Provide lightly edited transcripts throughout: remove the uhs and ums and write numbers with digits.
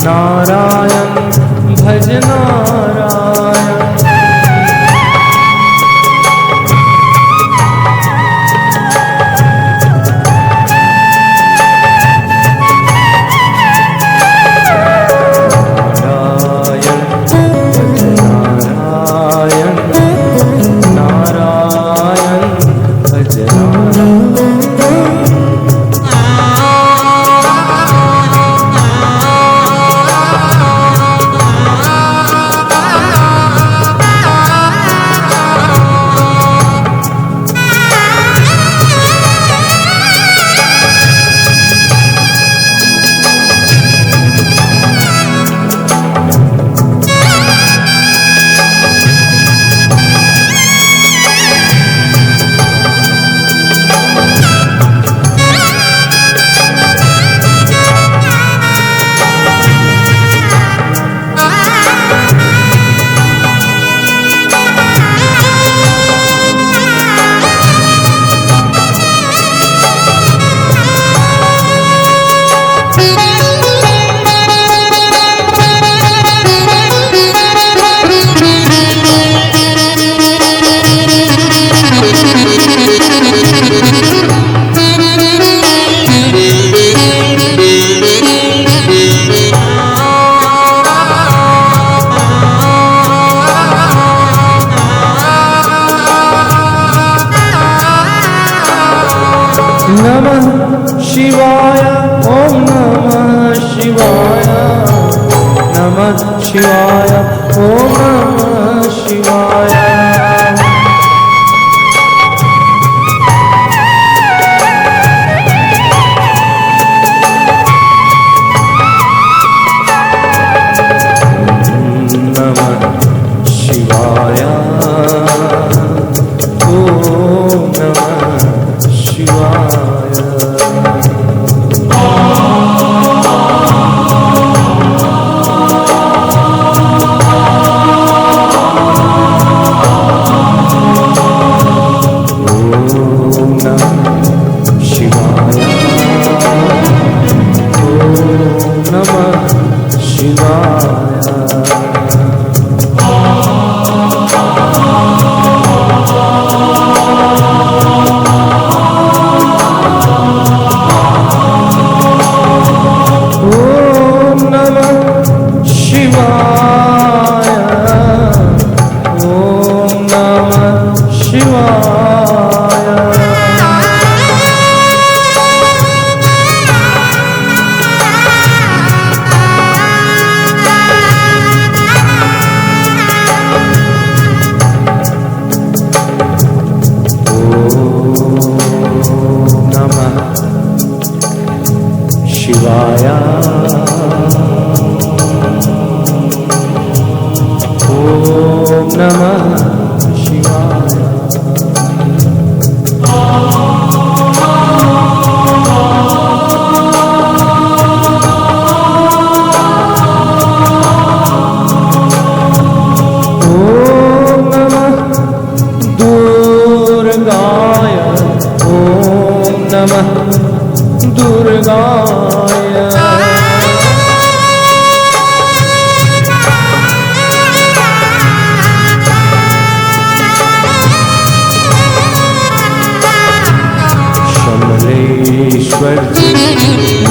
नारायण भज नारायण। नमः शिवाय ओम नमः शिवाय, नमः शिवाय ओम नमः शिवाय।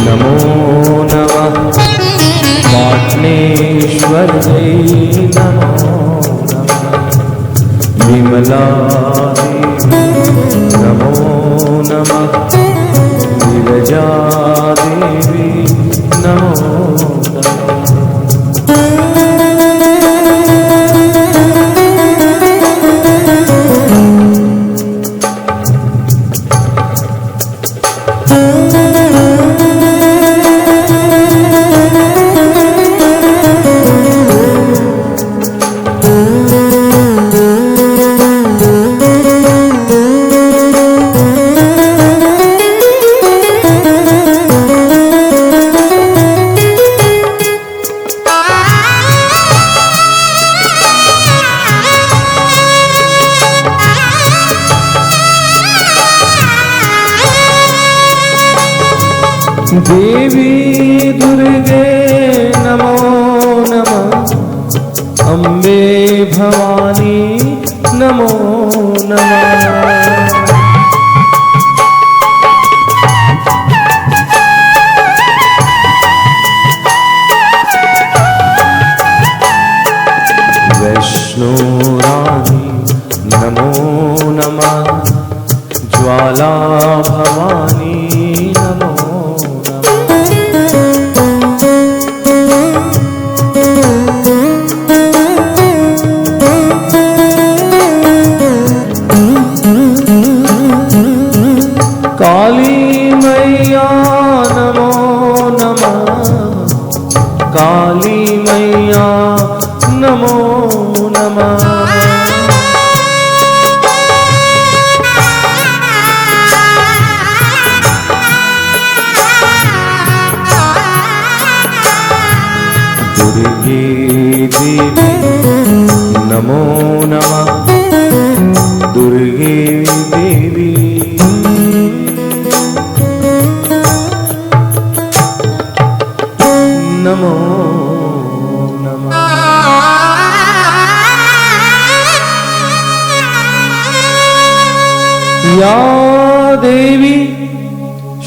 नमो नमः पाटनेश्वर जय नमो नमः विमला देवी नमो नमः विरजा देवी नमो देवी दुर्गे नमो नमः, अम्बे भवानी नमो नमः। वैष्णो रानी नमो नमः, ज्वाला भवानी नमो काली मैया नमो नमः, काली मैया नमो नमः। दुर्गे देवी नमो नमः, दुर्गे देवी नमो नमः। या देवी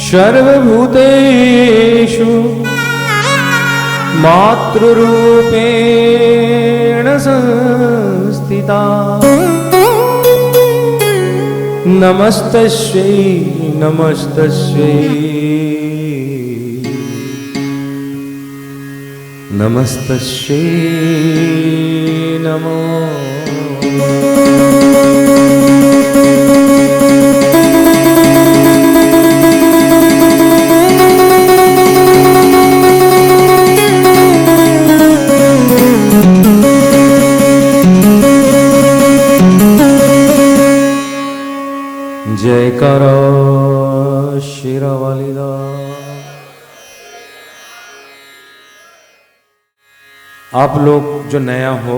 सर्वभूतेषु मातृरूपेण संस्थिता, नमस्तस्यै नमस्तस्यै नमस्तस्यै नमो। जयकारा शेरावाली दा। आप लोग जो नया हो,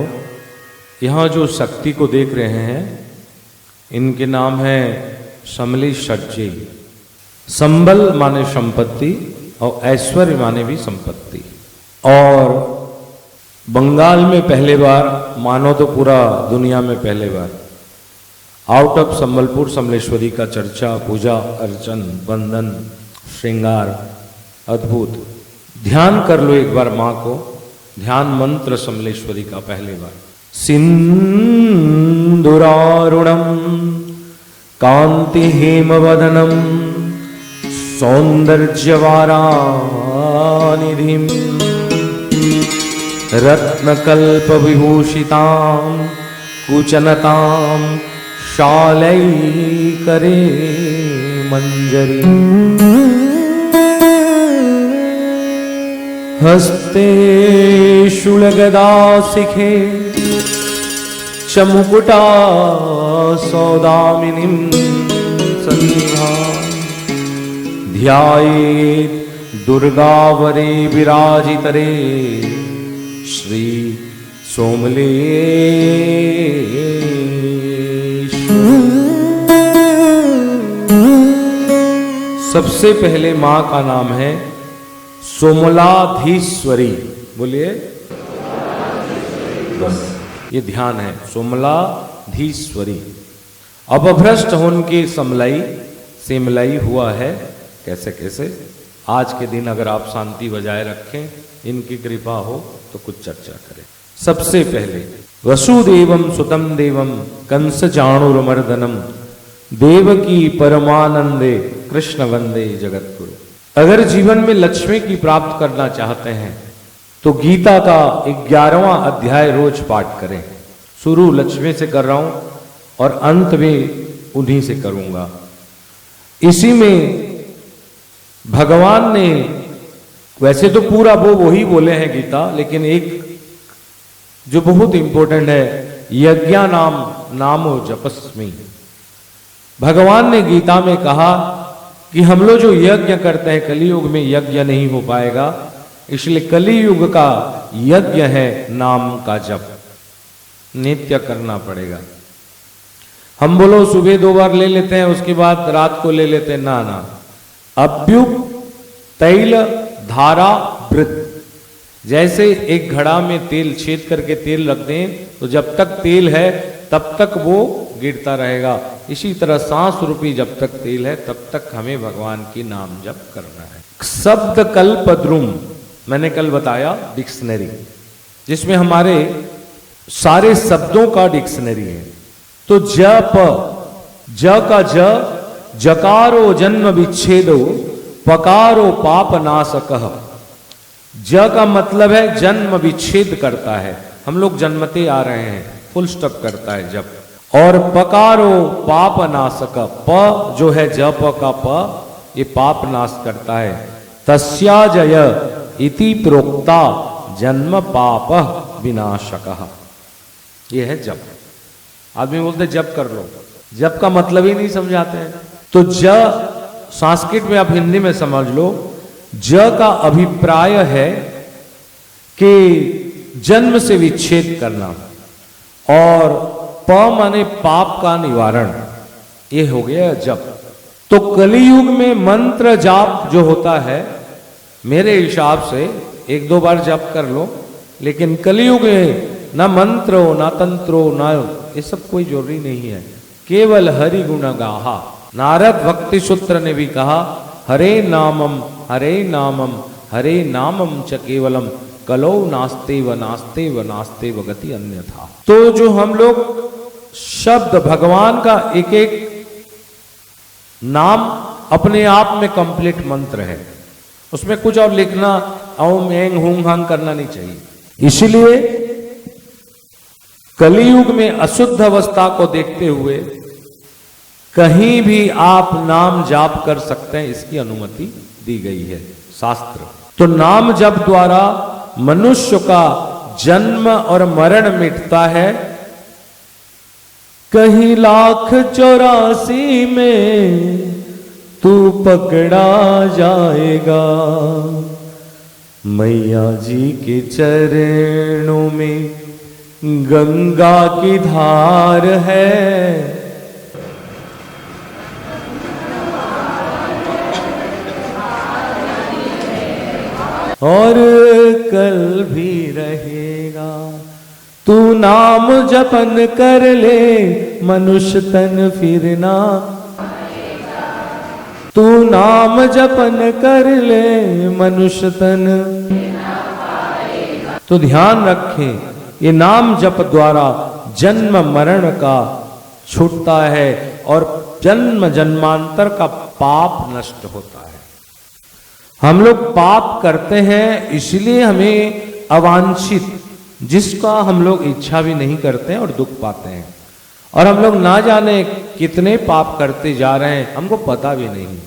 यहाँ जो शक्ति को देख रहे हैं, इनके नाम है समली षड्जी। संबल माने संपत्ति और ऐश्वर्य माने भी संपत्ति। और बंगाल में पहले बार, मानो तो पूरा दुनिया में पहले बार, आउट ऑफ संबलपुर समलेश्वरी का चर्चा, पूजा अर्चन, बंधन, श्रृंगार अद्भुत। ध्यान कर लो एक बार माँ को, ध्यान मंत्र समलेश्वरी का पहले बार। सिंदूरारुणम कांति हेमवदनम सौंदर्यवारानिधिम रत्नकल्प विभूषिताम कुचनताम शालै करे मंजरी हस्ते शूलगदा शिखे चमुकुटा सौदामिनीं सन्निधा ध्यायेत् दुर्गावरे विराजितरे श्री सोमले। सबसे पहले मां का नाम है सोमलाधीश्वरी। बोलिए, बस ये ध्यान है, सोमलाधीश्वरी। अपभ्रष्ट होने की समलाई सिमलाई हुआ है। कैसे कैसे आज के दिन अगर आप शांति बजाय रखें, इनकी कृपा हो तो कुछ चर्चा करें। सबसे पहले वसुदेवम सुतम देवम कंस जाणुरमर्दनम देवकी परमानंदे कृष्ण वंदे जगतगुरु। अगर जीवन में लक्ष्मी की प्राप्त करना चाहते हैं तो गीता का 11वां अध्याय रोज पाठ करें। शुरू लक्ष्मी से कर रहा हूं और अंत में उन्हीं से करूंगा। इसी में भगवान ने, वैसे तो पूरा वो वही बोले हैं गीता, लेकिन एक जो बहुत इंपॉर्टेंट है, यज्ञा नामो जपस्मी। भगवान ने गीता में कहा कि हम लोग जो यज्ञ करते हैं, कलियुग में यज्ञ नहीं हो पाएगा, इसलिए कलियुग का यज्ञ है नाम का जप, नित्य करना पड़ेगा। हम बोलो सुबह 2 बार ले लेते हैं, उसके बाद रात को ले लेते हैं, ना ना। अभ्युप तैल धारा वृत्त, जैसे एक घड़ा में तेल छेद करके तेल रख दें तो जब तक तेल है तब तक वो गिरता रहेगा, इसी तरह सांस रूपी जब तक तेल है तब तक हमें भगवान की नाम जप करना है। शब्द कल्प द्रुम, मैंने कल बताया डिक्शनरी, जिसमें हमारे सारे शब्दों का डिक्शनरी है। तो जप, ज का जकारो जन्म विच्छेदो पकारो पाप नाशकः। ज का मतलब है जन्म विच्छेद करता है, हम लोग जन्मते आ रहे हैं, फुल स्टॉप करता है जप। और पकारो पाप नाशक, प जो है जप का प, ये पाप नाश करता है। तस्या जय इति प्रोक्ता जन्म पाप विनाशकः, ये है जप। आदमी बोलते जप कर लो, जप का मतलब ही नहीं समझाते हैं। तो ज संस्कृत में आप हिंदी में समझ लो, ज का अभिप्राय है कि जन्म से विच्छेद करना, और प माने पाप का निवारण, ये हो गया जप। तो कलियुग में मंत्र जाप जो होता है, मेरे हिसाब से एक दो बार जप कर लो, लेकिन कलियुग में ना मंत्र हो ना तंत्र हो ना ये सब कोई जरूरी नहीं है, केवल हरि गुण गाहा। नारद भक्ति सूत्र ने भी कहा, हरे नामम हरे नामम च केवलम कलो नास्ते व नास्ते व नास्ते व गति अन्यथा। तो जो हम लोग शब्द भगवान का एक एक नाम अपने आप में कंप्लीट मंत्र है, उसमें कुछ और लिखना ओम एंग हुंग हांग करना नहीं चाहिए। इसलिए कलियुग में अशुद्ध अवस्था को देखते हुए कहीं भी आप नाम जाप कर सकते हैं, इसकी अनुमति दी गई है शास्त्र। तो नाम जप द्वारा मनुष्य का जन्म और मरण मिटता है। कहीं 1,84 में तू पकड़ा जाएगा, मैया जी के चरणों में गंगा की धार है। और कल भी रहेगा, तू नाम जपन कर ले मनुष्य तन फिरना, तू नाम जपन कर ले मनुष्य तन। तो ध्यान रखें, ये नाम जप द्वारा जन्म मरण का छूटता है और जन्म जन्मांतर का पाप नष्ट होता है। हम लोग पाप करते हैं इसलिए हमें अवांछित, जिसका हम लोग इच्छा भी नहीं करते हैं और दुख पाते हैं, और हम लोग ना जाने कितने पाप करते जा रहे हैं, हमको पता भी नहीं।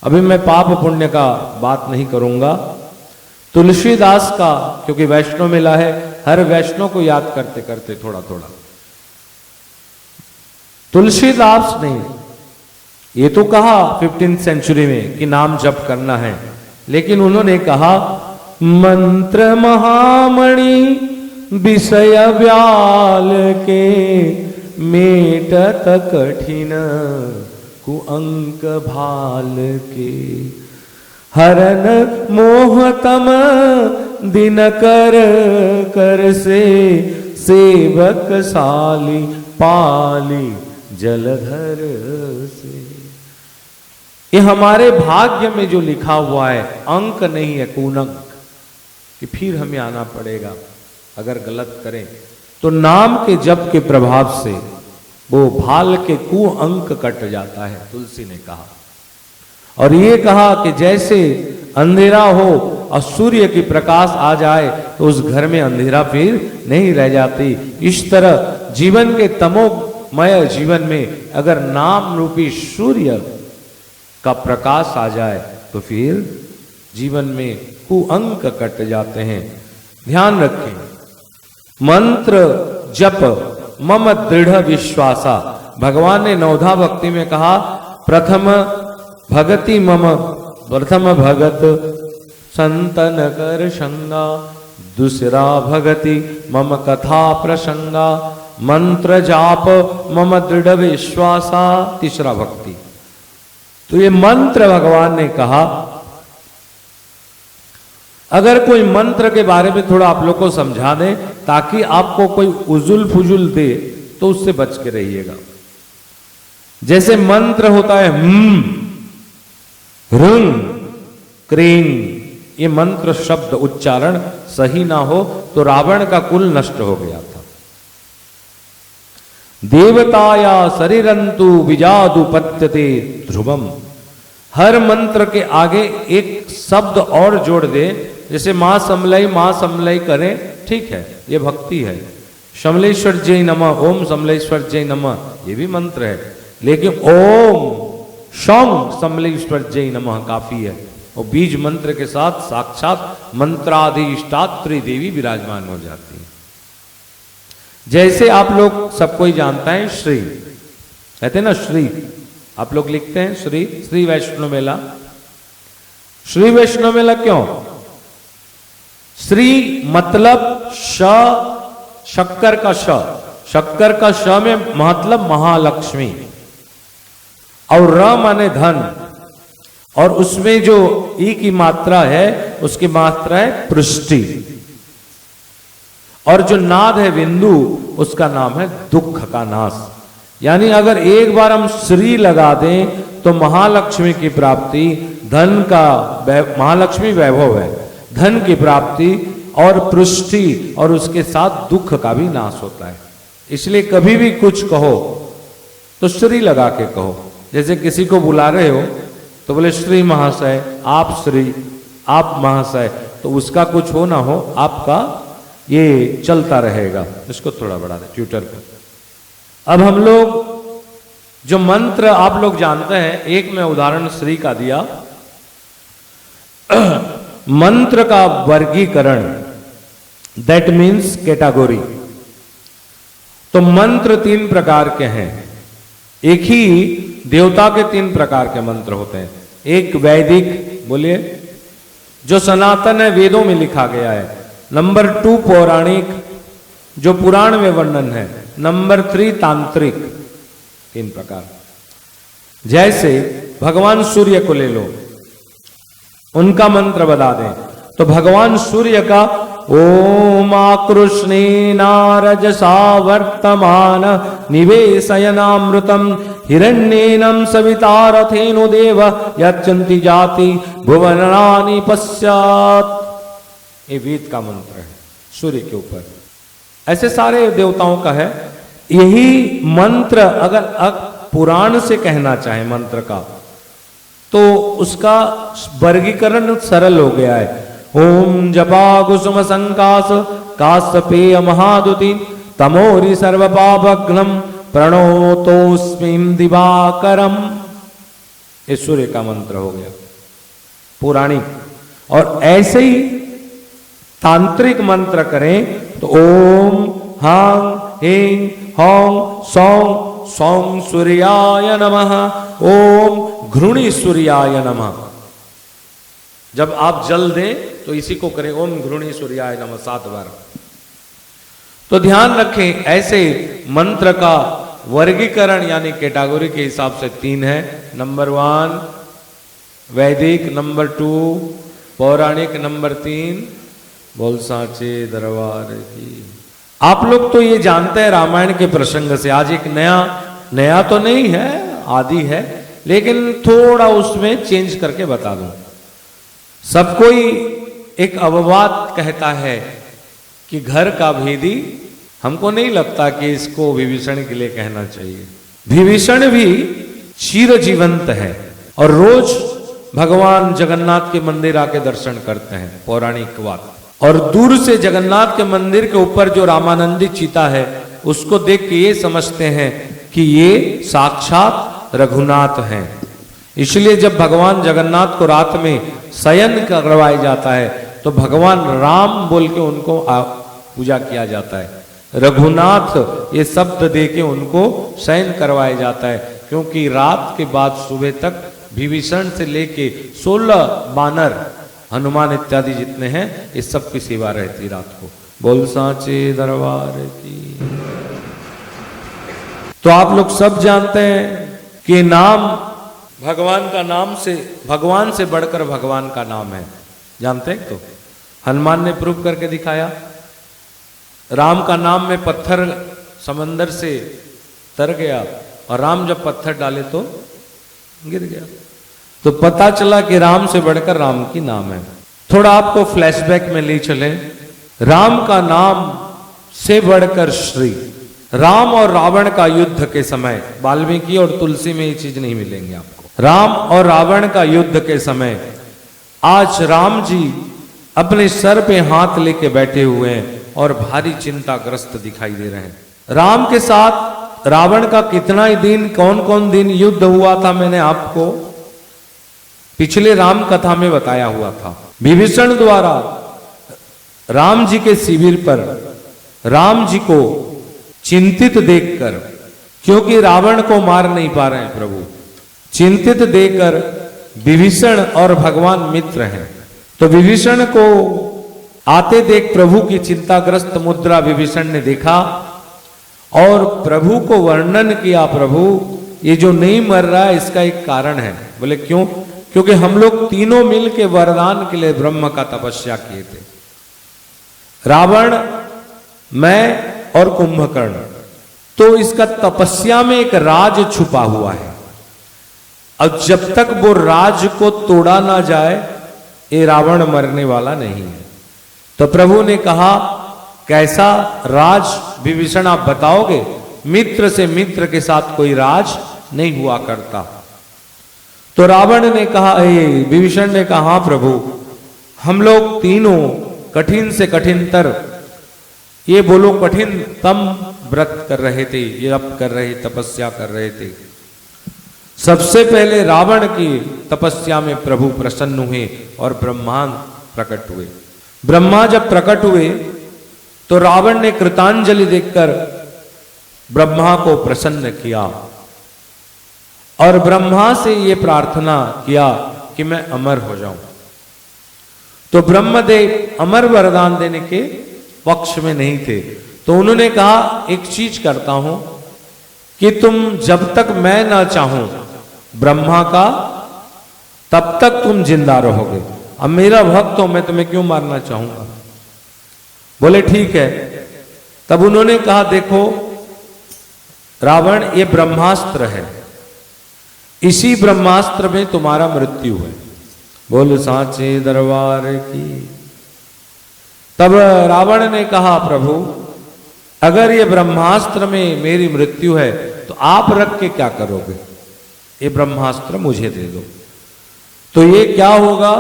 अभी मैं पाप पुण्य का बात नहीं करूंगा। तुलसीदास का, क्योंकि वैष्णव मेला है, हर वैष्णव को याद करते करते थोड़ा थोड़ा, तुलसीदास ने ये तो कहा 15th सेंचुरी में कि नाम जप करना है, लेकिन उन्होंने कहा मंत्र महामणि विषय व्याल के मेटत कठिन कुअंक भाल के, हरन मोहतम दिन कर कर से सेवक साली पाली जलधर से। ये हमारे भाग्य में जो लिखा हुआ है, अंक नहीं है, कुअंक, कि फिर हमें आना पड़ेगा अगर गलत करें। तो नाम के जप के प्रभाव से वो भाल के कुअंक कट जाता है, तुलसी ने कहा। और ये कहा कि जैसे अंधेरा हो और सूर्य की प्रकाश आ जाए तो उस घर में अंधेरा फिर नहीं रह जाती। इस तरह जीवन के तमोमय जीवन में अगर नाम रूपी सूर्य का प्रकाश आ जाए तो फिर जीवन में कुअंक कट जाते हैं। ध्यान रखें, मंत्र जप मम दृढ़ विश्वासा, भगवान ने नवधा भक्ति में कहा प्रथम भगति मम, प्रथम भगत संतन कर संगा, दूसरा भगति मम कथा प्रसंगा, मंत्र जाप मम दृढ़ विश्वासा, तीसरा भक्ति। तो ये मंत्र भगवान ने कहा अगर कोई मंत्र के बारे में थोड़ा आप लोग को समझा दें ताकि आपको कोई उजुल फुजुल दे तो उससे बच के रहिएगा। जैसे मंत्र होता है रंग क्रींग, ये मंत्र शब्द उच्चारण सही ना हो तो रावण का कुल नष्ट हो गया था। देवताया शरीरंतु विजादुपत्यते ध्रुवम, हर मंत्र के आगे एक शब्द और जोड़ दे, जैसे मां समलई करें, ठीक है, ये भक्ति है। समलेश्वर जय नमः, ओम समलेश्वर जय नमः, ये भी मंत्र है, लेकिन ओम शम समलेश्वर जय नमः काफी है। और बीज मंत्र के साथ साक्षात मंत्राधिष्ठात्री देवी विराजमान हो जाती है। जैसे आप लोग सबको ही जानता है श्री, कहते हैं ना श्री, आप लोग लिखते हैं श्री, श्री वैष्णव मेला। श्री वैष्णव मेला क्यों? श्री मतलब शक्कर का श, शक्कर का श में मतलब महालक्ष्मी, और र माने धन, और उसमें जो ई की मात्रा है उसकी मात्रा है पृष्टि, और जो नाद है बिंदु उसका नाम है दुख का नाश। यानी अगर एक बार हम श्री लगा दें तो महालक्ष्मी की प्राप्ति, धन का महालक्ष्मी वैभव है, धन की प्राप्ति और पृष्टि, और उसके साथ दुख का भी नाश होता है। इसलिए कभी भी कुछ कहो तो श्री लगा के कहो। जैसे किसी को बुला रहे हो तो बोले श्री महाशय, आप श्री, आप महाशय, तो उसका कुछ हो ना हो, आपका ये चलता रहेगा। इसको थोड़ा बढ़ा दे ट्विटर को। अब हम लोग जो मंत्र आप लोग जानते हैं, एक मैं उदाहरण श्री का दिया। मंत्र का वर्गीकरण, दैट मीन्स कैटेगरी। तो मंत्र 3 प्रकार के हैं। एक ही देवता के 3 प्रकार के मंत्र होते हैं। एक वैदिक, बोलिए, जो सनातन है, वेदों में लिखा गया है। नंबर 2 पौराणिक, जो पुराण में वर्णन है। नंबर 3 तांत्रिक। 3 प्रकार। जैसे भगवान सूर्य को ले लो, उनका मंत्र बता दें तो भगवान सूर्य का ओम आकृष्णेनारजसा वर्तमान निवेशयनामृतम हिरण्येनं सवितारथेनो देव यच्चन्ति जाति भुवनानि पश्चात्। ये वेद का मंत्र है सूर्य के ऊपर। ऐसे सारे देवताओं का है। यही मंत्र अगर पुराण से कहना चाहे मंत्र का, तो उसका वर्गीकरण सरल हो गया है। ओम जपा कुसुम संकास काश्यपेय महादुति तमोरि सर्वपापघ्नम प्रणोतोस्मिं दिवाकरम। ये सूर्य का मंत्र हो गया पौराणिक। और ऐसे ही तांत्रिक मंत्र करें तो ओम हां हें हौं सौं सौं सूर्याय नमः, ओम घृणी सूर्याय नमः। जब आप जल दें तो इसी को करें, ओम घृणी सूर्याय नमः 7 बार। तो ध्यान रखें, ऐसे मंत्र का वर्गीकरण यानी कैटेगरी के हिसाब से 3 है। नंबर 1 वैदिक, नंबर 2 पौराणिक, नंबर 3 बोल साचे दरबार की। आप लोग तो ये जानते हैं रामायण के प्रसंग से। आज एक नया तो नहीं है, आदि है, लेकिन थोड़ा उसमें चेंज करके बता दूं। सब कोई एक अपवाद कहता है कि घर का भेदी, हमको नहीं लगता कि इसको विभीषण के लिए कहना चाहिए। विभीषण भी चिर जीवंत है और रोज भगवान जगन्नाथ के मंदिर आके दर्शन करते हैं, पौराणिक बात। और दूर से जगन्नाथ के मंदिर के ऊपर जो रामानंदी चीता है उसको देख के ये समझते हैं कि ये साक्षात रघुनाथ हैं। इसलिए जब भगवान जगन्नाथ को रात में शयन करवाया जाता है तो भगवान राम बोल के उनको पूजा किया जाता है। रघुनाथ ये शब्द दे के उनको शयन करवाया जाता है, क्योंकि रात के बाद सुबह तक विभीषण से लेके 16 बानर, हनुमान इत्यादि जितने हैं, इस सब की सेवा रहती रात को। बोल साचे दरबार की। तो आप लोग सब जानते हैं कि नाम भगवान का नाम से, भगवान से बढ़कर भगवान का नाम है, जानते हैं? तो हनुमान ने प्रूव करके दिखाया। राम का नाम में पत्थर समंदर से तर गया और राम जब पत्थर डाले तो गिर गया। तो पता चला कि राम से बढ़कर राम की नाम है। थोड़ा आपको फ्लैशबैक में ले चलें। राम का नाम से बढ़कर श्री। राम और रावण का युद्ध के समय, वाल्मीकि और तुलसी में ये चीज नहीं मिलेंगे आपको। राम और रावण का युद्ध के समय आज राम जी अपने सर पे हाथ लेके बैठे हुए हैं और भारी चिंताग्रस्त दिखाई दे रहे हैं। राम के साथ रावण का कितना ही दिन, कौन कौन दिन युद्ध हुआ था, मैंने आपको पिछले राम कथा में बताया हुआ था। विभीषण द्वारा राम जी के शिविर पर राम जी को चिंतित देखकर, क्योंकि रावण को मार नहीं पा रहे हैं प्रभु, चिंतित देखकर विभीषण और भगवान मित्र हैं। तो विभीषण को आते देख प्रभु की चिंताग्रस्त मुद्रा विभीषण ने देखा और प्रभु को वर्णन किया, प्रभु ये जो नहीं मर रहा है इसका एक कारण है। बोले क्यों? क्योंकि हम लोग तीनों मिल के वरदान के लिए ब्रह्म का तपस्या किए थे, रावण, मैं और कुंभकर्ण। तो इसका तपस्या में एक राज छुपा हुआ है और जब तक वो राज को तोड़ा ना जाए ये रावण मरने वाला नहीं है। तो प्रभु ने कहा कैसा राज विभीषण आप बताओगे? मित्र से मित्र के साथ कोई राज नहीं हुआ करता। तो रावण ने कहा, विभीषण ने कहा, हाँ प्रभु, हम लोग तीनों कठिन से कठिनतर, ये बोलो कठिनतम व्रत कर रहे थे, ये जप कर रहे, तपस्या कर रहे थे। सबसे पहले रावण की तपस्या में प्रभु प्रसन्न हुए और ब्रह्मांड प्रकट हुए। ब्रह्मा जब प्रकट हुए तो रावण ने कृतांजलि देकर ब्रह्मा को प्रसन्न किया और ब्रह्मा से ये प्रार्थना किया कि मैं अमर हो जाऊं। तो ब्रह्मदेव अमर वरदान देने के पक्ष में नहीं थे। तो उन्होंने कहा एक चीज करता हूं कि तुम जब तक मैं ना चाहूं ब्रह्मा का, तब तक तुम जिंदा रहोगे। अब मेरा भक्त हो, मैं तुम्हें क्यों मारना चाहूंगा? बोले ठीक है। तब उन्होंने कहा देखो रावण, ये ब्रह्मास्त्र है, इसी ब्रह्मास्त्र में तुम्हारा मृत्यु है। बोल सांचे दरबार की। तब रावण ने कहा प्रभु अगर ये ब्रह्मास्त्र में मेरी मृत्यु है तो आप रख के क्या करोगे? ये ब्रह्मास्त्र मुझे दे दो। तो ये क्या होगा?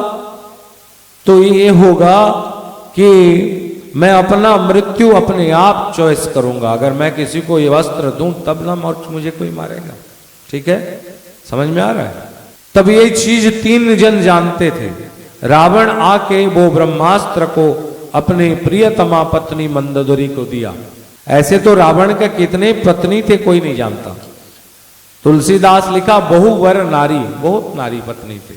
तो ये होगा कि मैं अपना मृत्यु अपने आप चॉइस करूंगा। अगर मैं किसी को ये वस्त्र दूं तब ना मुझे कोई मारेगा। ठीक है, समझ में आ रहा है? तब ये चीज तीन जन जानते थे। रावण आके वो ब्रह्मास्त्र को अपने प्रियतमा पत्नी मंदोदरी को दिया। ऐसे तो रावण के कितने पत्नी थे कोई नहीं जानता। तुलसीदास लिखा बहुवर नारी, बहुत नारी पत्नी थे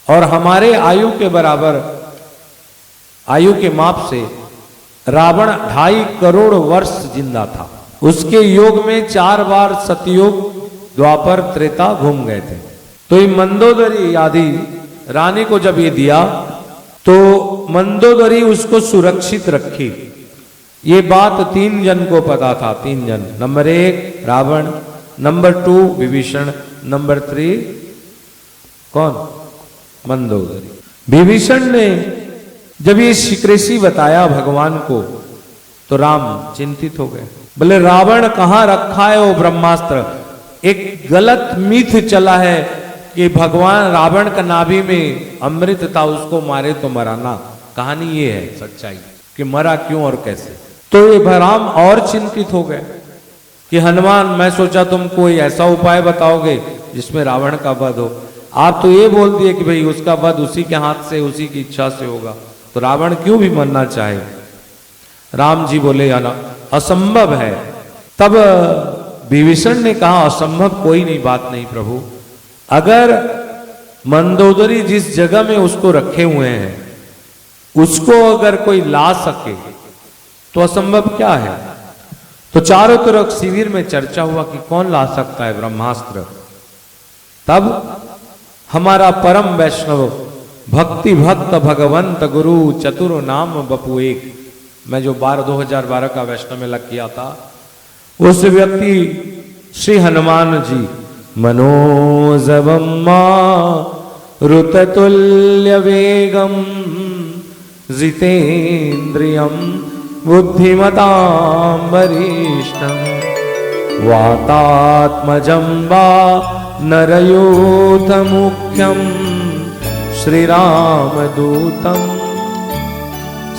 और हमारे आयु के बराबर, आयु के माप से रावण 2.5 करोड़ वर्ष जिंदा था। उसके योग में 4 बार सतयुग, द्वापर, त्रेता घूम गए थे। तो ये मंदोदरी आदि रानी को जब ये दिया तो मंदोदरी उसको सुरक्षित रखी। ये बात 3 जन को पता था। 3 जन, number 1 Ravan, number 2 Vibhishan, number 3 कौन? मंदोदरी। विभीषण ने जब ये सिक्रेसी बताया भगवान को तो राम चिंतित हो गए। बोले रावण कहां रखा है वो ब्रह्मास्त्र? एक गलत मिथ चला है कि भगवान रावण का नाभि में अमृत था, उसको मारे तो मराना। कहानी ये है सच्चाई कि मरा क्यों और कैसे। तो ये राम और चिंतित हो गए कि हनुमान, मैं सोचा तुम कोई ऐसा उपाय बताओगे जिसमें रावण का वध हो। आप तो ये बोल दिए कि भाई उसका वध उसी के हाथ से, उसी की इच्छा से होगा, तो रावण क्यों भी मरना चाहे? राम जी बोले असंभव है। तब विभीषण ने कहा असंभव कोई नहीं, बात नहीं प्रभु। अगर मंदोदरी जिस जगह में उसको रखे हुए हैं उसको अगर कोई ला सके तो असंभव क्या है? तो चारों तरफ शिविर में चर्चा हुआ कि कौन ला सकता है ब्रह्मास्त्र। तब हमारा परम वैष्णव भक्ति भक्त भगवंत गुरु चतुर नाम बपू एक। मैं जो 2012 का वैष्णव मेला किया था, उस व्यक्ति श्री हनुमान जी मनोजवम रुततुल्य वेगम जितेन्द्रियम बुद्धिमतां वरिष्ठं वातात्मजं वा नरयूथ मुख्यं श्रीरामदूतं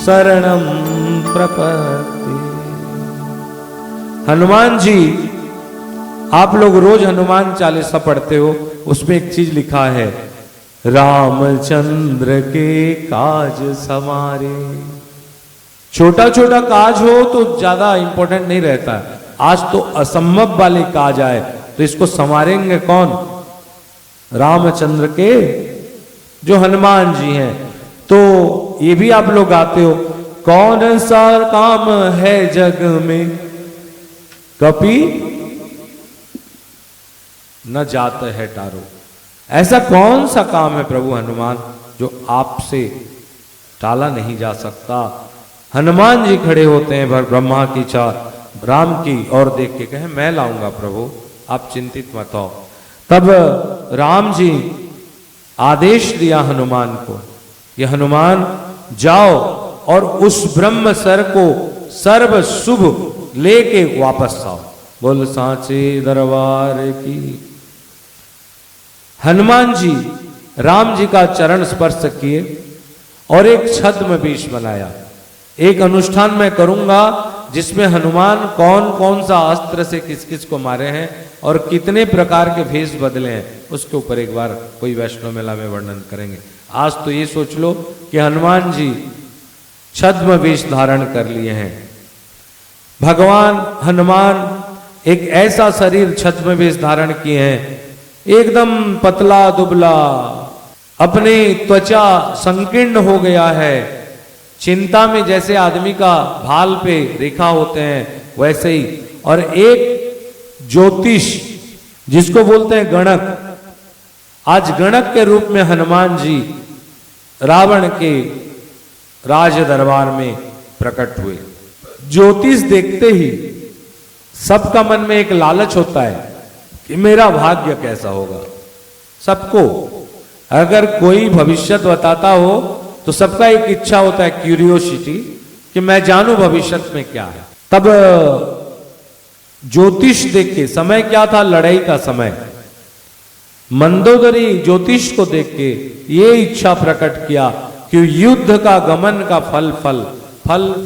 शरणं प्रपद्ये। हनुमान जी, आप लोग रोज हनुमान चालीसा पढ़ते हो, उसमें एक चीज लिखा है, रामचंद्र के काज समारे। छोटा छोटा काज हो तो ज्यादा इंपॉर्टेंट नहीं रहता, आज तो असंभव वाले काज आए तो इसको संवारेंगे कौन? रामचंद्र के जो हनुमान जी हैं। तो ये भी आप लोग गाते हो, कौन सा काम है जग में कपि न जाते है टारो। ऐसा कौन सा काम है प्रभु हनुमान जो आपसे टाला नहीं जा सकता? हनुमान जी खड़े होते हैं ब्रह्मा की चार राम की और देख के कहे मैं लाऊंगा प्रभु, आप चिंतित मत हो। तब राम जी आदेश दिया हनुमान को, ये हनुमान जाओ और उस ब्रह्म सर को सर्व शुभ लेके वापस आओ। बोल सांचे दरबार की। हनुमान जी राम जी का चरण स्पर्श किए और एक छद्म वेश बनाया। एक अनुष्ठान मैं करूंगा जिसमें हनुमान कौन कौन सा अस्त्र से किस किस को मारे हैं और कितने प्रकार के भेष बदले हैं, उसके ऊपर एक बार कोई वैष्णव मेला में वर्णन करेंगे। आज तो ये सोच लो कि हनुमान जी छद्म वेश धारण कर लिए हैं। भगवान हनुमान एक ऐसा शरीर छद्म वेश धारण किए हैं, एकदम पतला दुबला, अपने त्वचा संकीर्ण हो गया है। चिंता में जैसे आदमी का भाल पे रेखा होते हैं वैसे ही। और एक ज्योतिष जिसको बोलते हैं गणक, आज गणक के रूप में हनुमान जी रावण के राज दरबार में प्रकट हुए। ज्योतिष देखते ही सबका मन में एक लालच होता है कि मेरा भाग्य कैसा होगा। सबको अगर कोई भविष्य बताता हो तो सबका एक इच्छा होता है, क्यूरियोसिटी, कि मैं जानूं भविष्य में क्या है। तब ज्योतिष देख के, समय क्या था? लड़ाई का समय। मंदोदरी ज्योतिष को देख के ये इच्छा प्रकट किया कि युद्ध का गमन का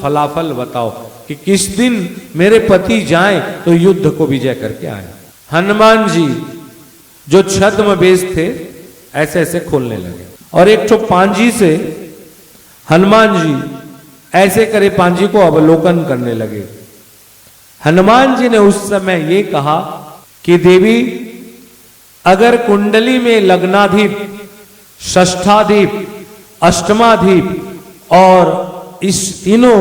फलाफल बताओ कि किस दिन मेरे पति जाएं तो युद्ध को विजय करके आए। हनुमान जी जो छद्म वेश थे ऐसे ऐसे खोलने लगे और एक तो पांजी से हनुमान जी ऐसे करे पांजी को अवलोकन करने लगे। हनुमान जी ने उस समय ये कहा कि देवी, अगर कुंडली में लग्नाधिप, षष्ठाधिप, अष्टमाधिप और इस तीनों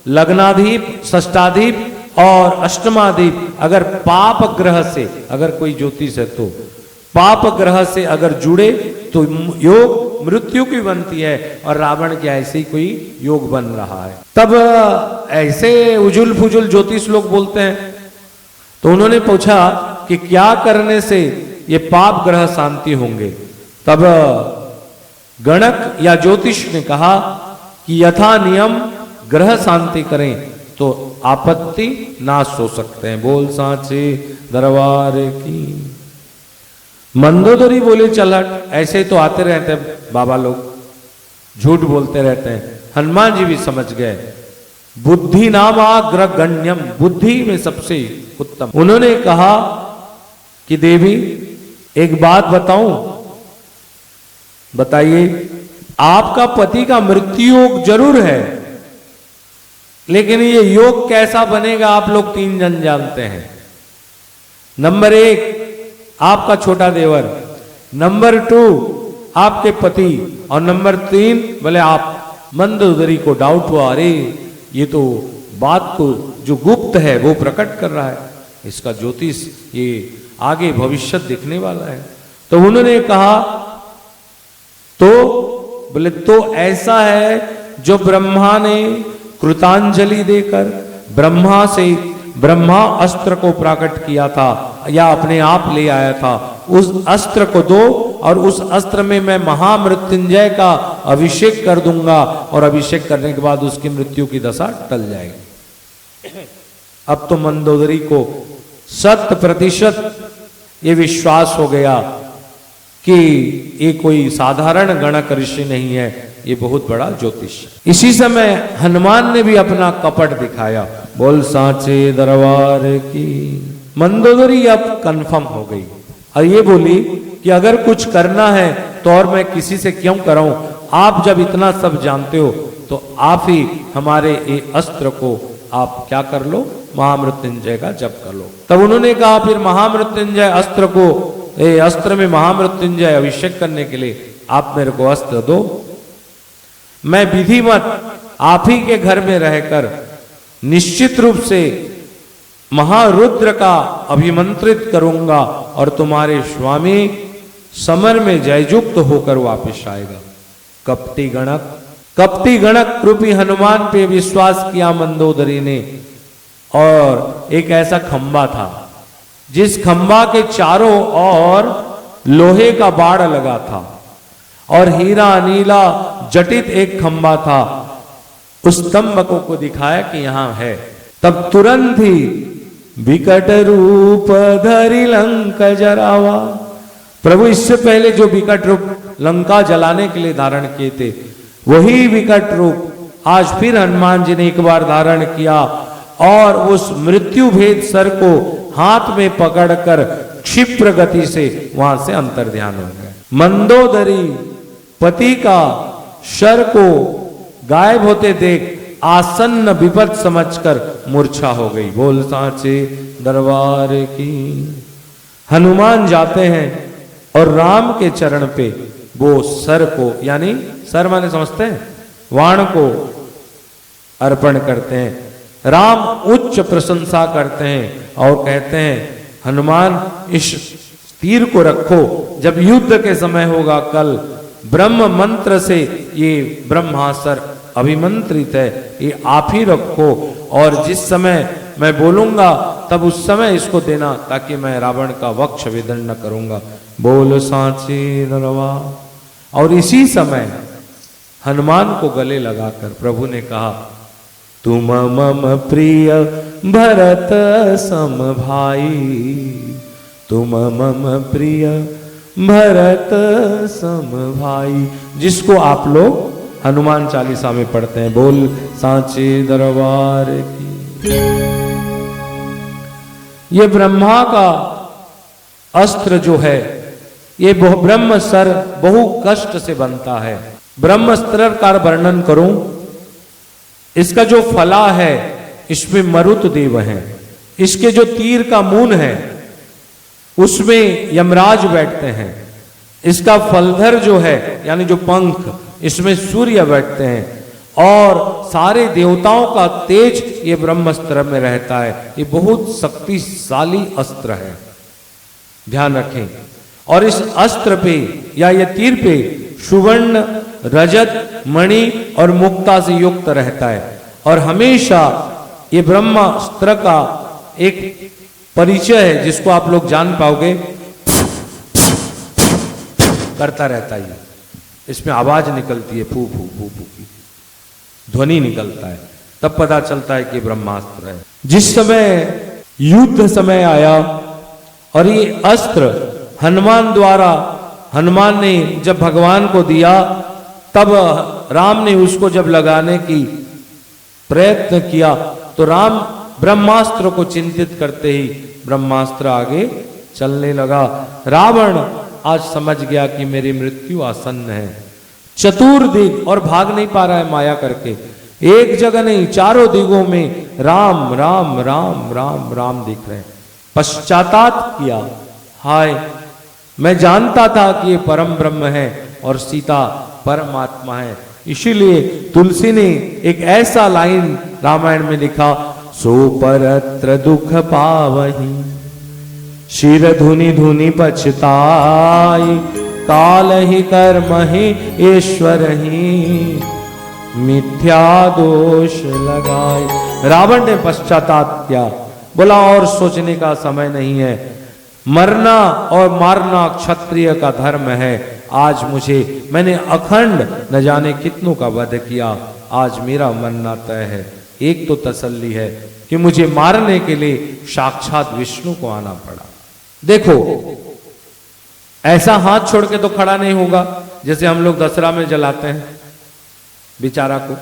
लग्नाधिप, षष्ठाधिप और अष्टमाधिप अगर पाप ग्रह से, अगर कोई ज्योतिष है तो पाप ग्रह से अगर जुड़े तो योग मृत्यु की बनती है और रावण के ऐसे ही कोई योग बन रहा है। तब ऐसे उजुल फुजुल ज्योतिष लोग बोलते हैं। तो उन्होंने पूछा कि क्या करने से ये पाप ग्रह शांति होंगे। तब गणक या ज्योतिष ने कहा कि यथा नियम ग्रह शांति करें तो आपत्ति नाश हो सकते हैं। बोल सांचे दरबार की। मंदोदरी बोले चल हट, ऐसे तो आते रहते हैं बाबा लोग, झूठ बोलते रहते हैं। हनुमान जी भी समझ गए, बुद्धि नामाग्रगण्यम, बुद्धि में सबसे उत्तम। उन्होंने कहा कि देवी एक बात बताऊं, बताइए। आपका पति का मृत्यु योग जरूर है, लेकिन ये योग कैसा बनेगा आप लोग 3 जन जानते हैं। नंबर 1 आपका छोटा देवर, नंबर 2 आपके पति और नंबर 3 बोले आप। मंदोदरी को डाउट हुआ, अरे ये तो बात को जो गुप्त है वो प्रकट कर रहा है, इसका ज्योतिष ये आगे भविष्य दिखने वाला है। तो उन्होंने कहा तो बोले तो ऐसा है जो ब्रह्मा ने कृतांजलि देकर ब्रह्मा अस्त्र को प्रकट किया था या अपने आप ले आया था, उस अस्त्र को दो और उस अस्त्र में मैं महामृत्युंजय का अभिषेक कर दूंगा और अभिषेक करने के बाद उसकी मृत्यु की दशा टल जाएगी। अब तो मंदोदरी को 100% ये विश्वास हो गया कि ये कोई साधारण गणक ऋषि नहीं है, ये बहुत बड़ा ज्योतिष। इसी समय हनुमान ने भी अपना कपट दिखाया, बोल सांचे दरबार की। मंदोदरी अब कंफर्म हो गई और ये बोली कि अगर कुछ करना है तो और मैं किसी से क्यों कराऊं, आप जब इतना सब जानते हो तो आप ही हमारे ये अस्त्र को आप क्या कर लो, महामृत्युंजय का जप कर लो। तब उन्होंने कहा फिर महामृत्युंजय अस्त्र को, अस्त्र में महामृत्युंजय अभिषेक करने के लिए आप मेरे को अस्त्र दो, मैं विधिवत आप ही के घर में रहकर निश्चित रूप से महारुद्र का अभिमंत्रित करूंगा और तुम्हारे स्वामी समर में जययुक्त होकर वापस आएगा। कपटी गणक रूपी हनुमान पे विश्वास किया मंदोदरी ने, और एक ऐसा खंबा था जिस खंबा के चारों ओर लोहे का बाड़ लगा था और हीरा नीला जटित एक खंबा था। उस स्तंभकों को दिखाया कि यहां है। तब तुरंत ही विकट रूप धरि लंका जरावा, प्रभु इससे पहले जो विकट रूप लंका जलाने के लिए धारण किए थे वही विकट रूप आज फिर हनुमान जी ने एक बार धारण किया और उस मृत्यु भेद सर को हाथ में पकड़कर क्षिप्र गति से वहां से अंतर ध्यान हो गए। मंदोदरी पति का शर को गायब होते देख आसन्न विपद समझकर मूर्छा हो गई। बोल सांचे दरबार की। हनुमान जाते हैं और राम के चरण पे वो सर को, यानी सर माने समझते हैं, वाण को अर्पण करते हैं। राम उच्च प्रशंसा करते हैं और कहते हैं हनुमान इस तीर को रखो, जब युद्ध के समय होगा कल ब्रह्म मंत्र से ये ब्रह्मास्त्र अभिमंत्रित है, ये आप ही रखो और जिस समय मैं बोलूंगा तब उस समय इसको देना ताकि मैं रावण का वक्ष विदंड करूंगा। बोल सांचे दरबार। और इसी समय हनुमान को गले लगाकर प्रभु ने कहा तुम मम प्रिय भरत सम भाई, तुम मम प्रिय भरत सम भाई, जिसको आप लोग हनुमान चालीसा में पढ़ते हैं। बोल सांचे दरबार की। ये ब्रह्मा का अस्त्र जो है ये ब्रह्मस्त्र बहु कष्ट से बनता है। ब्रह्मस्त्र का वर्णन करूं, इसका जो फला है इसमें मरुत देव हैं, इसके जो तीर का मून है उसमें यमराज बैठते हैं, इसका फलधर जो है यानी जो पंख इसमें सूर्य बैठते हैं और सारे देवताओं का तेज ये ब्रह्मास्त्र में रहता है। ये बहुत शक्तिशाली अस्त्र है, ध्यान रखें। और इस अस्त्र पे या ये तीर पे सुवर्ण रजत मणि और मुक्ता से युक्त रहता है और हमेशा ये ब्रह्मास्त्र का एक परिचय है जिसको आप लोग जान पाओगे, करता रहता है। इसमें आवाज निकलती है, फू फू फू फू की ध्वनि निकलता है, तब पता चलता है कि ब्रह्मास्त्र है। जिस समय युद्ध समय आया और ये अस्त्र हनुमान द्वारा, हनुमान ने जब भगवान को दिया तब राम ने उसको जब लगाने की प्रयत्न किया तो राम ब्रह्मास्त्र को चिंतित करते ही ब्रह्मास्त्र आगे चलने लगा। रावण आज समझ गया कि मेरी मृत्यु आसन्न है। चतुर्दिग और भाग नहीं पा रहा है माया करके, एक जगह नहीं चारों दिगों में राम राम राम राम राम दिख रहे हैं। पश्चाताप किया, हाय मैं जानता था कि ये परम ब्रह्म है और सीता परमात्मा है। इसीलिए तुलसी ने एक ऐसा लाइन रामायण में लिखा, सो परत्र दुख पावही शिर धुनि धुनि पछताई काल ही कर्म ही ईश्वर ही मिथ्या दोष लगाए। रावण ने पश्चाताप किया, बोला और सोचने का समय नहीं है, मरना और मारना क्षत्रिय का धर्म है। आज मैंने अखंड न जाने कितनों का वध किया, आज मेरा मरना तय है। एक तो तसल्ली है कि मुझे मारने के लिए साक्षात विष्णु को आना पड़ा। देखो ऐसा हाथ छोड़ के तो खड़ा नहीं होगा जैसे हम लोग दशहरा में जलाते हैं बेचारा को,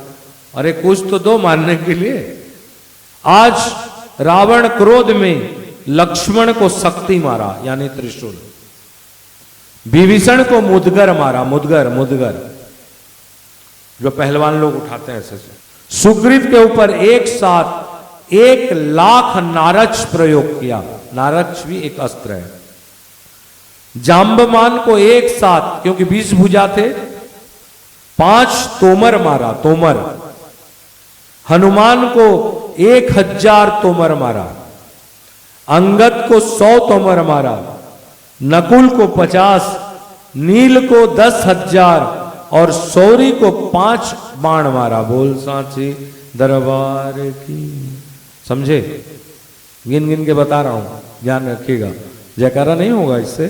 अरे कुछ तो दो मारने के लिए। आज रावण क्रोध में लक्ष्मण को शक्ति मारा यानी त्रिशूल, विभीषण को मुदगर मारा, मुदगर जो पहलवान लोग उठाते हैं ऐसे। सुग्रीव के ऊपर एक साथ 1,00,000 नारच प्रयोग किया, नारच भी एक अस्त्र है। जाम्बवान को एक साथ, क्योंकि 20 भुजा थे, 5 तोमर मारा, तोमर। हनुमान को 1000 तोमर मारा, अंगद को 100 तोमर मारा, नकुल को 50, नील को 10,000 और सौरी को 5 बाण मारा। बोल सांचे दरबार की। समझे? गिन गिन के बता रहा हूं, ध्यान रखिएगा, जयकारा नहीं होगा इससे।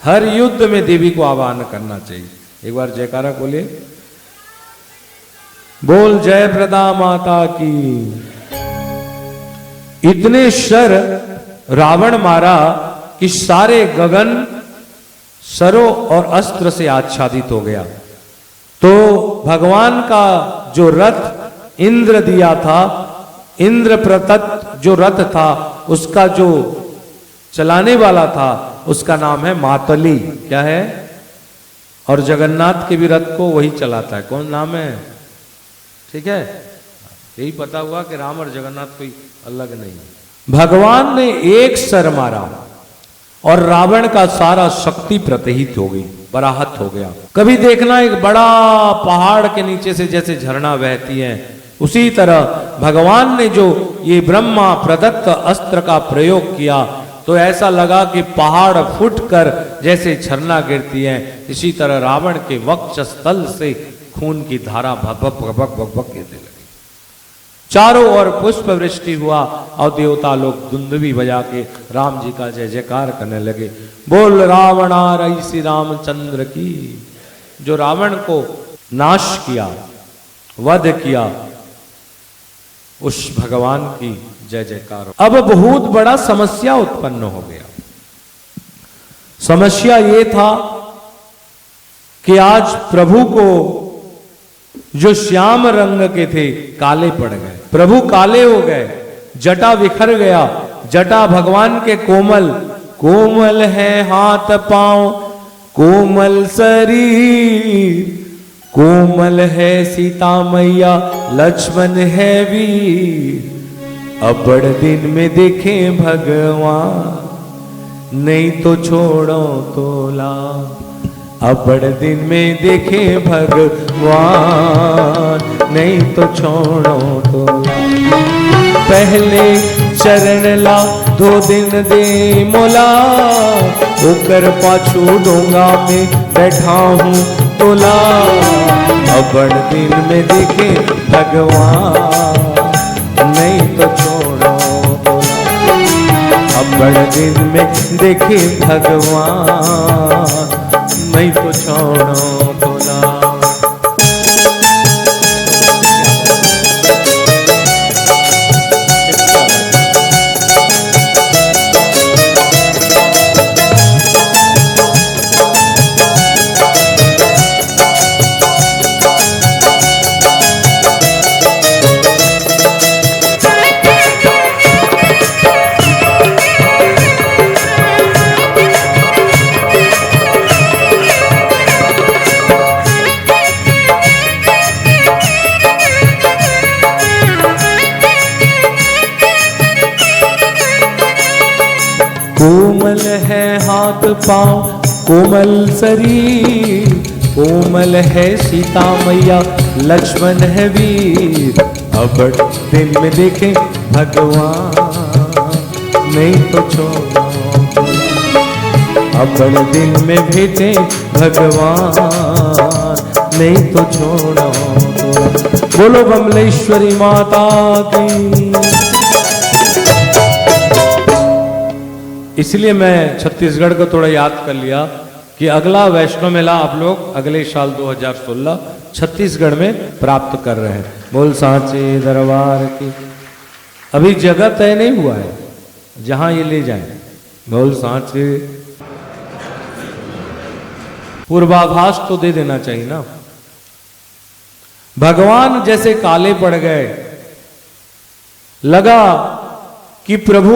हर युद्ध में देवी को आह्वान करना चाहिए। एक बार जयकारा बोलिए, बोल जय प्रदा माता की। इतने शर रावण मारा कि सारे गगन सरों और अस्त्र से आच्छादित हो गया। तो भगवान का जो रथ इंद्र दिया था, इंद्र प्रदत्त जो रथ था, उसका जो चलाने वाला था उसका नाम है मातली। क्या है? और जगन्नाथ के भी रथ को वही चलाता है। कौन नाम है? ठीक है, यही पता हुआ कि राम और जगन्नाथ कोई अलग नहीं। भगवान ने एक सर मारा और रावण का सारा शक्ति प्रतहित हो गई, पराहत हो गया। कभी देखना एक बड़ा पहाड़ के नीचे से जैसे झरना बहती है, उसी तरह भगवान ने जो ये ब्रह्मा प्रदत्त अस्त्र का प्रयोग किया तो ऐसा लगा कि पहाड़ फूटकर जैसे झरना गिरती है, इसी तरह रावण के वक्षस्थल से खून की धारा भगभग भगभग भगभग गिरने लगी। चारों ओर पुष्प वृष्टि हुआ और देवता लोग दुंदुभी बजा के राम जी का जय जयकार करने लगे। बोल रावणारई श्री रामचंद्र की। जो रावण को नाश किया, वध किया, उस भगवान की जय जयकार। अब बहुत बड़ा समस्या उत्पन्न हो गया। समस्या ये था कि आज प्रभु को जो श्याम रंग के थे काले पड़ गए, प्रभु काले हो गए, जटा बिखर गया। जटा भगवान के कोमल, कोमल है हाथ पांव, कोमल शरीर, कोमल है सीता मैया, लक्ष्मण है वीर। अबड़ दिन में देखें भगवान, नहीं तो छोड़ो तोला। अबड़ दिन में देखे भगवान, नहीं तो छोड़ो तोला। पहले चरण ला 2 दिन दे मोला, ओकर पाछू डोंगा में बैठा हूँ तोला। अबड़ दिन में देखे भगवान, नहीं तो छोड़ो तोला। अबड़ दिन में देखे भगवान, नहीं तो छोड़ो तोला। कोमल है हाथ पांव, कोमल शरीर, कोमल है सीता मैया, लक्ष्मण है वीर। अबड़ दिन में देखें भगवान, नहीं तो छोड़ो तोला। अपने दिन में भेटे भगवान, नहीं तो छोड़ो तो। बोलो बमलेश्वरी माता की। इसलिए मैं छत्तीसगढ़ को थोड़ा याद कर लिया कि अगला वैष्णो मेला आप लोग अगले साल 2016 छत्तीसगढ़ में प्राप्त कर रहे हैं। बोल सांचे दरबार की। अभी जगह तय नहीं हुआ है जहां ये ले जाएं। बोल सांचे। पूर्वाभास तो दे देना चाहिए ना। भगवान जैसे काले पड़ गए, लगा कि प्रभु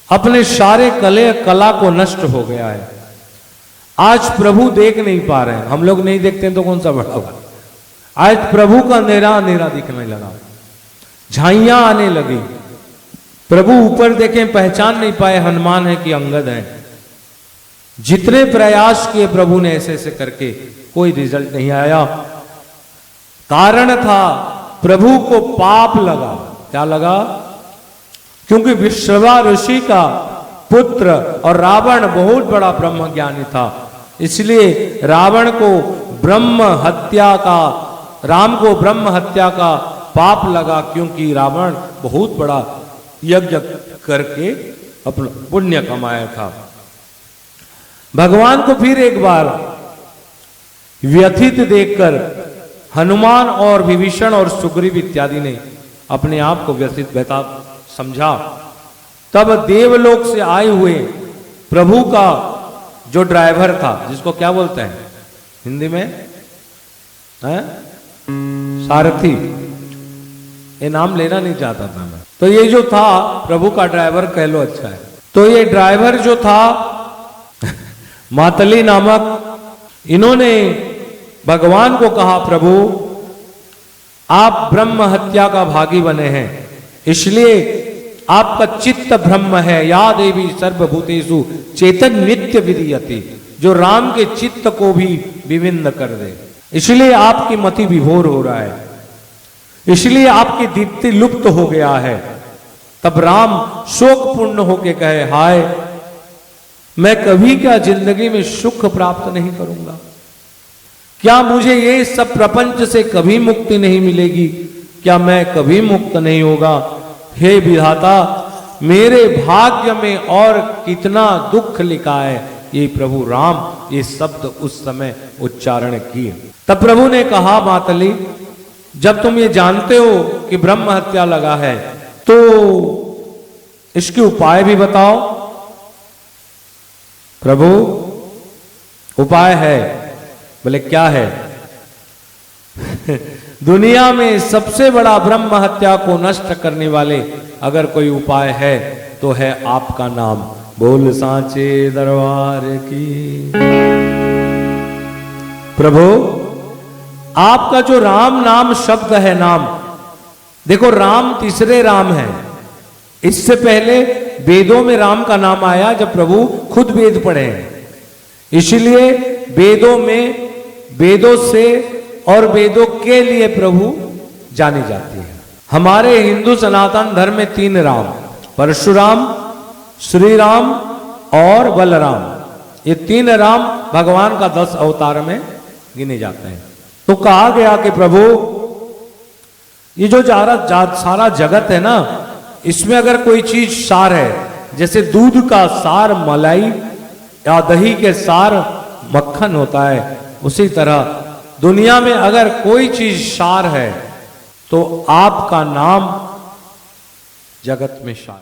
अपने सारे कला को नष्ट हो गया है। आज प्रभु देख नहीं पा रहे हैं, हम लोग नहीं देखते तो कौन सा बड़ा होगा। आज प्रभु का अंधेरा अंधेरा दिखने लगा, झाइयां आने लगी। प्रभु ऊपर देखें, पहचान नहीं पाए हनुमान है कि अंगद है। जितने प्रयास किए प्रभु ने ऐसे ऐसे करके, कोई रिजल्ट नहीं आया। कारण था प्रभु को पाप लगा। क्या लगा? क्योंकि विश्रवा ऋषि का पुत्र और रावण बहुत बड़ा ब्रह्म ज्ञानी था, इसलिए रावण को ब्रह्म हत्या का, राम को ब्रह्म हत्या का पाप लगा, क्योंकि रावण बहुत बड़ा यज्ञ करके अपना पुण्य कमाया था। भगवान को फिर एक बार व्यथित देखकर हनुमान और विभीषण और सुग्रीव इत्यादि ने अपने आप को व्यथित समझा। तब देवलोक से आए हुए प्रभु का जो ड्राइवर था, जिसको क्या बोलते हैं हिंदी में, सारथी, ये नाम लेना नहीं चाहता था मैं, तो ये जो था प्रभु का ड्राइवर कह लो, अच्छा है। तो ये ड्राइवर जो था मातली नामक, इन्होंने भगवान को कहा, प्रभु आप ब्रह्म हत्या का भागी बने हैं, इसलिए आपका चित्त ब्रह्म है। या देवी सर्वभूतेषु चेतन नित्य विधीयते, जो राम के चित्त को भी विभिन्न कर दे, इसलिए आपकी मति विभोर हो रहा है, इसलिए आपकी दीप्ति लुप्त हो गया है। तब राम शोकपूर्ण होके कहे, हाय, मैं कभी क्या जिंदगी में सुख प्राप्त नहीं करूंगा? क्या मुझे ये सब प्रपंच से कभी मुक्ति नहीं मिलेगी? क्या मैं कभी मुक्त नहीं होगा? हे विधाता, मेरे भाग्य में और कितना दुख लिखा है। ये प्रभु राम ये शब्द उस समय उच्चारण किए। तब प्रभु ने कहा, मातली, जब तुम ये जानते हो कि ब्रह्म हत्या लगा है, तो इसके उपाय भी बताओ। प्रभु उपाय है। बोले क्या है? दुनिया में सबसे बड़ा ब्रह्म हत्या को नष्ट करने वाले अगर कोई उपाय है तो है आपका नाम। बोल सांचे दरबार की। प्रभु आपका जो राम नाम शब्द है, नाम देखो, राम तीसरे राम है। इससे पहले वेदों में राम का नाम आया जब प्रभु खुद वेद पढ़े हैं, इसलिए वेदों में, वेदों से और वेदों के लिए प्रभु जानी जाती है। हमारे हिंदू सनातन धर्म में 3 राम, परशुराम, श्री राम और बलराम, ये 3 राम भगवान का 10 अवतार में गिने जाते हैं। तो कहा गया कि प्रभु ये जो सारा जगत है ना, इसमें अगर कोई चीज सार है, जैसे दूध का सार मलाई या दही के सार मक्खन होता है, उसी तरह दुनिया में अगर कोई चीज सार है तो आपका नाम जगत में सार।